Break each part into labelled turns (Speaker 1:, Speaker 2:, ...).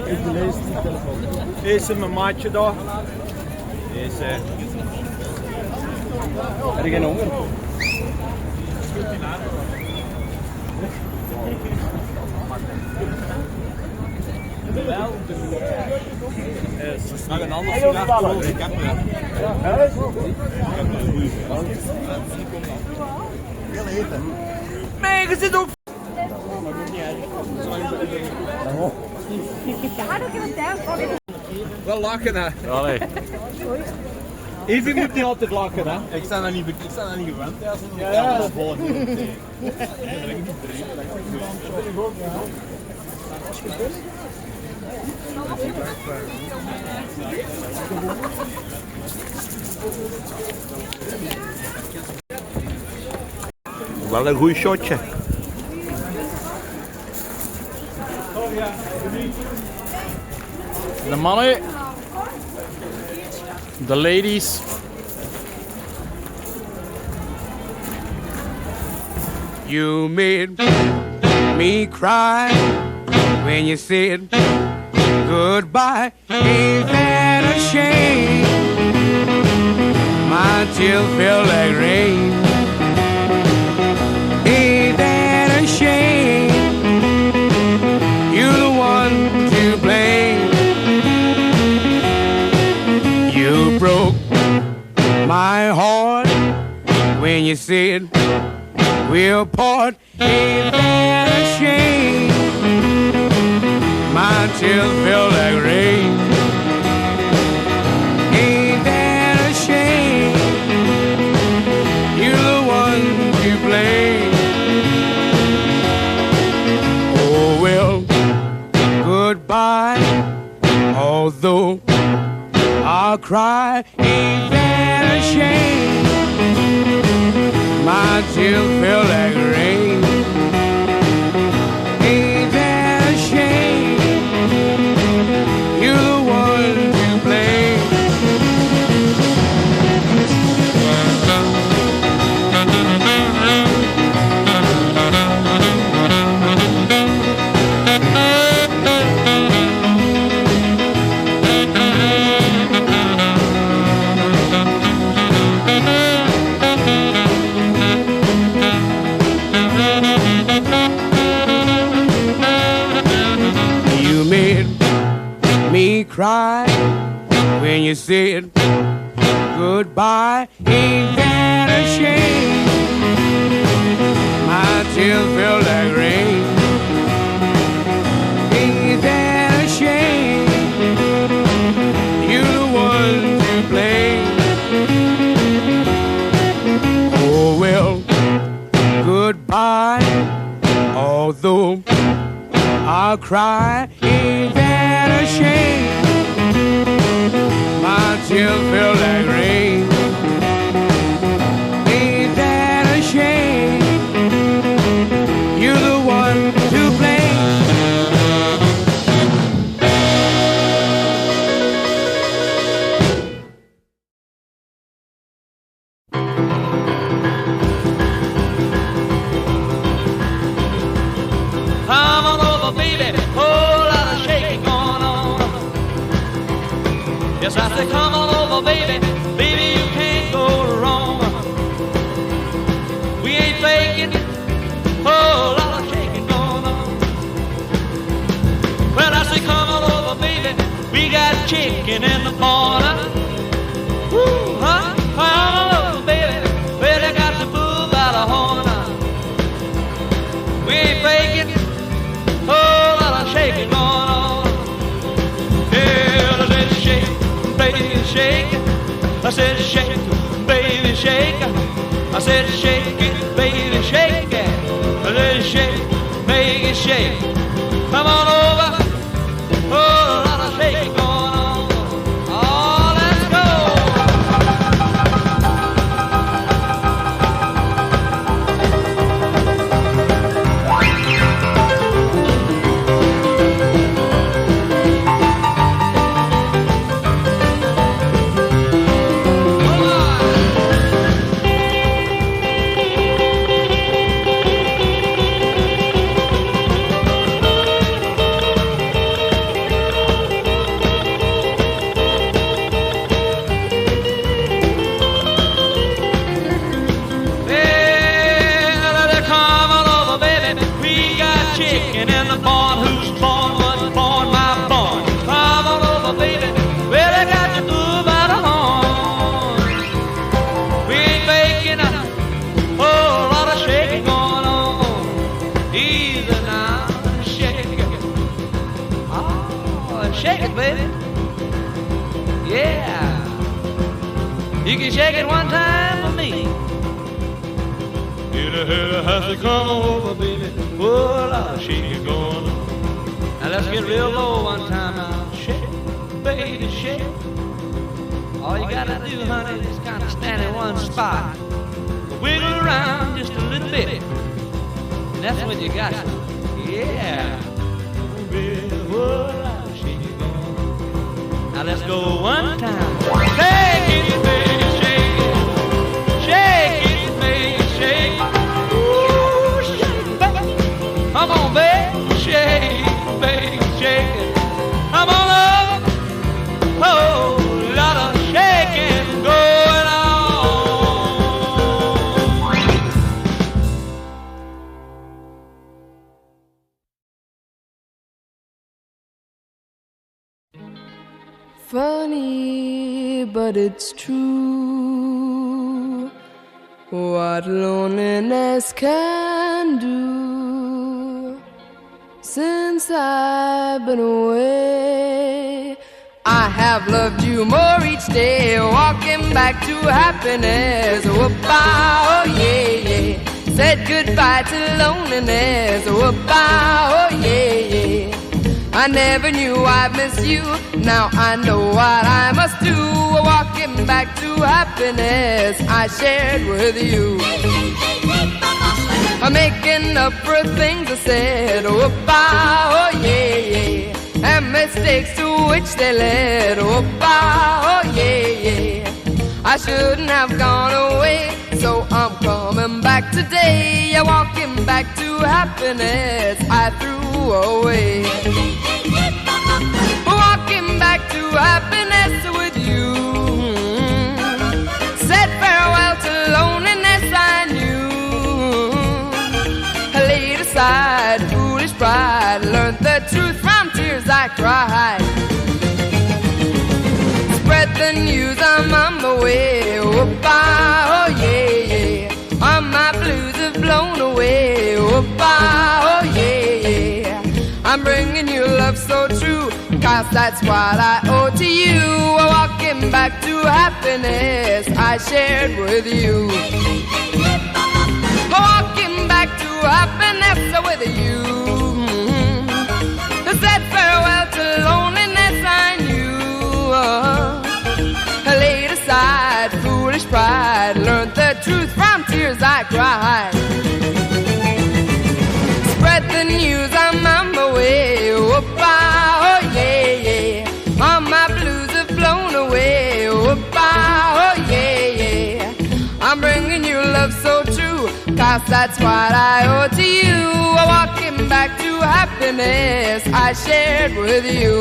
Speaker 1: Ik lees die telefoon. Deze is mijn maatje daar. Deze. Heb je geen honger? Wel. We gaan anders vandaag. Ik heb een goede. Heel eten. Nee, je zit ook. Wel lachen, hè? Allee. Even moet niet altijd lachen, hè? Ik sta daar niet gewend. Ja, dat is vol. Wel een goed shotje.
Speaker 2: De mannen, de ladies.
Speaker 3: You made me cry when you said goodbye. Ain't that a shame? My tears feel like rain. Ain't that a shame? You're the one to blame. You broke my heart when you said we'll part. Ain't that a shame? My tears feel like rain. Ain't that a shame? You're the one to blame. Oh well, goodbye. Although I'll cry, ain't that a shame? My tears feel like rain. Ain't that a shame? You're the one to blame. Cry when you said goodbye. Ain't that a shame? My tears feel like rain. Ain't that a shame? You're the one to blame. Oh well, goodbye. Although I'll cry, ain't that a shame? My tears feel like rain. Ain't that a shame? You're the one to blame.
Speaker 4: Come on over, baby. Whole lot of shaking going on. Yes, I say come on over, baby. Baby, you can't go wrong. We ain't faking. Whole lot of shaking going on. Well, I say come on over, baby. We got chicken in the corner. Woo, huh? Come on over, baby. Well, I got the bull by the horn. We ain't faking. Whole lot of shaking going on. Yeah, I said shake, baby, shake. I said shake, baby, shake. I said shake it, baby, shake it. I said shake, baby, shake. Come on over. Whole lot of shaking going on. Oh, let's go. Lord, shake it, baby. Yeah. You can shake it one time for me. Hela has to come over, baby. Oh, Lord, shake it going. Now let's get real low one time now. Shake, baby, shake. All you gotta do, honey, is kind of stand in one spot. Wiggle around just a little bit. And that's when you got some. Yeah. Baby, oh, Lord, shake it going. Now let's go one time. Shake it, baby, shake it. Shake it, baby, shake it. Ooh, shake it, baby. Come on, baby, shake it, baby, shake it. Come on up. Oh, lot of shaking going on.
Speaker 2: Funny, but it's true what loneliness can do. Since I've been away, I have loved you more each day, walking back to happiness. Whoop-ah, oh yeah, yeah. Said goodbye to loneliness. Whoop-ah, oh yeah, yeah. I never knew I'd miss you. Now I know what I must do. Walking back to happiness I shared with you. I'm making up for things I said. Whoop-ah, oh yeah, yeah. And mistakes to which they led. Whoop-ah, oh yeah, yeah. I shouldn't have gone away, so I'm coming back today. I'm walking back to happiness I threw away. Walking back to happiness with you. Said farewell to loneliness I knew. I laid aside foolish pride, learned the truth from tears I cried. Spread the news, I'm on my way. Whoop-ah, oh yeah, yeah. All my blues have blown away. Whoop-ah, oh yeah, yeah. I'm bringing you love so true, 'cause that's what I owe to you. Walking back to happiness I shared with you. Walking back to happiness with you. I said farewell to loneliness I knew. I laid aside foolish pride, learned the truth from tears I cried. Spread the news, I'm on my way. Whoop-ah, oh yeah, yeah. All my blues have blown away. Whoop-ah, oh yeah, yeah. I'm bringing you love so true, 'cause that's what I owe to you. Walking back to happiness I shared with you.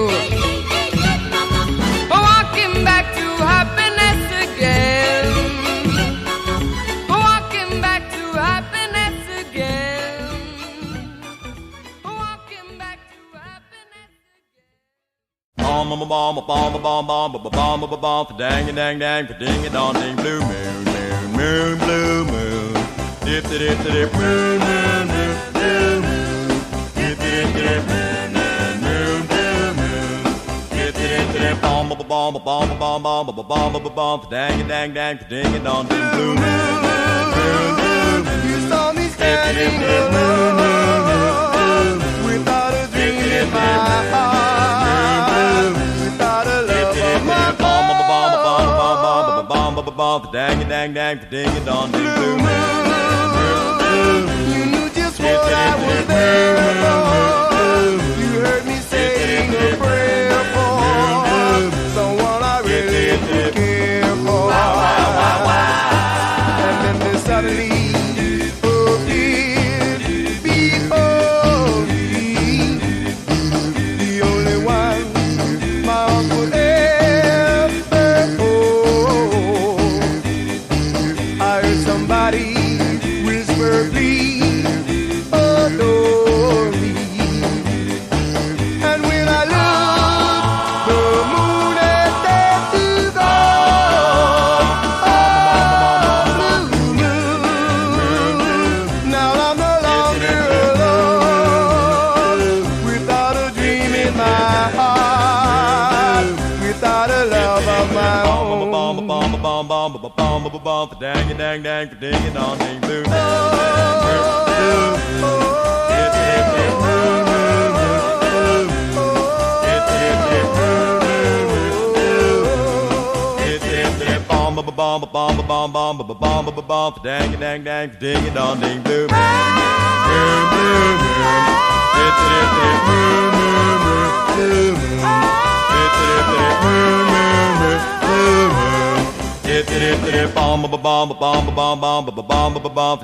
Speaker 2: Walking back to happiness again. Walking back to happiness again. Walking back to happiness again.
Speaker 5: Bomb, bomb, bomb, bomb, bomb, bomb, bomb, bomb, bomb, dang, dang, dang, ding, dong, ding, blue moon, moon, moon, blue moon, dip, dip, dip, moon, moon, moon, blue moon, dip, dip, dip, moon, moon, blue moon, dip, dip, dip, bomb, bomb, bomb, bomb, bomb, bomb, bomb, bomb, dang, dang, dang, ding, dong, ding, blue moon, moon, moon,
Speaker 6: You saw me standing alone without a dream in my heart, without a love of my
Speaker 5: bomb, dang, dang, dang, ding, dong, ding, blue moon, moon,
Speaker 6: You knew just what I was there for. You heard me saying a prayer for someone I really care for. And then they suddenly appeared before me, the only one my heart would ever hold. I heard somebody whisper, please adore me.
Speaker 5: dang dang dang, ding it on ding blue. Dang dang dang, ding it on ding blue.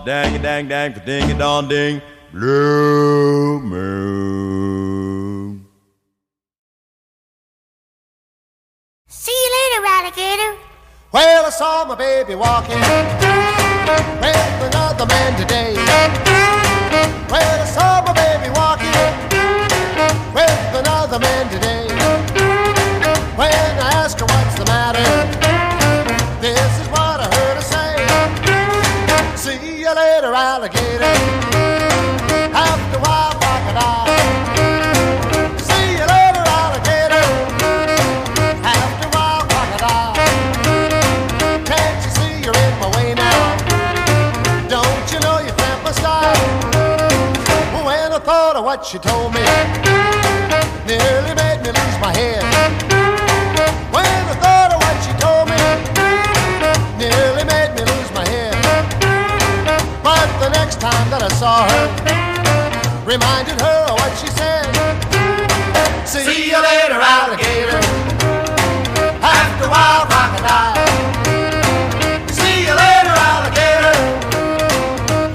Speaker 5: Dang dang dang, ding it on ding blue moon.
Speaker 7: See you later, alligator.
Speaker 6: Well, I saw my baby walking with another man today. Well, I saw my baby walking with another man today. When I asked her what's the matter, this is what I heard her say. See you later, alligator. After a while, crocodile. See you later, alligator. After a while, crocodile. Can't you see you're in my way now? Don't you know you cramp my style? When I thought of what she told me, nearly made me lose my head. When I thought of what she told me, nearly made me lose my head. But the next time that I saw her, reminded her of what she said. See you later, alligator. After a while, crocodile. See you later, alligator.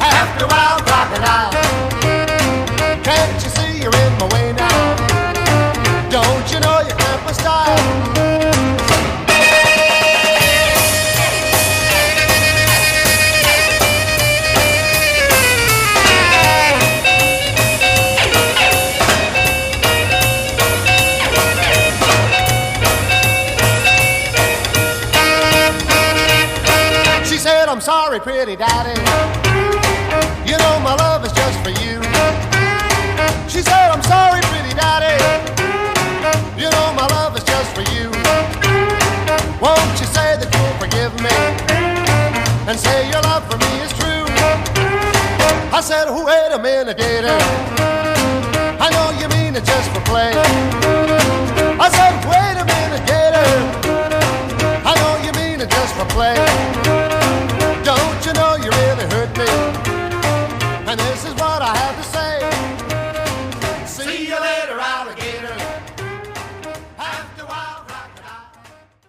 Speaker 6: After a while, crocodile. Can't you see you're in my way now? Don't you know you cramp my style? She said, I'm sorry, pretty daddy. You know my love is just for you. She said, I'm sorry, pretty daddy. You know my love is just for you. Won't you say that you'll forgive me and say your love for me is true? I said, wait a minute, gator. I know you mean it just for play. I said, wait a minute, gator. I know you mean it just for play. Don't you know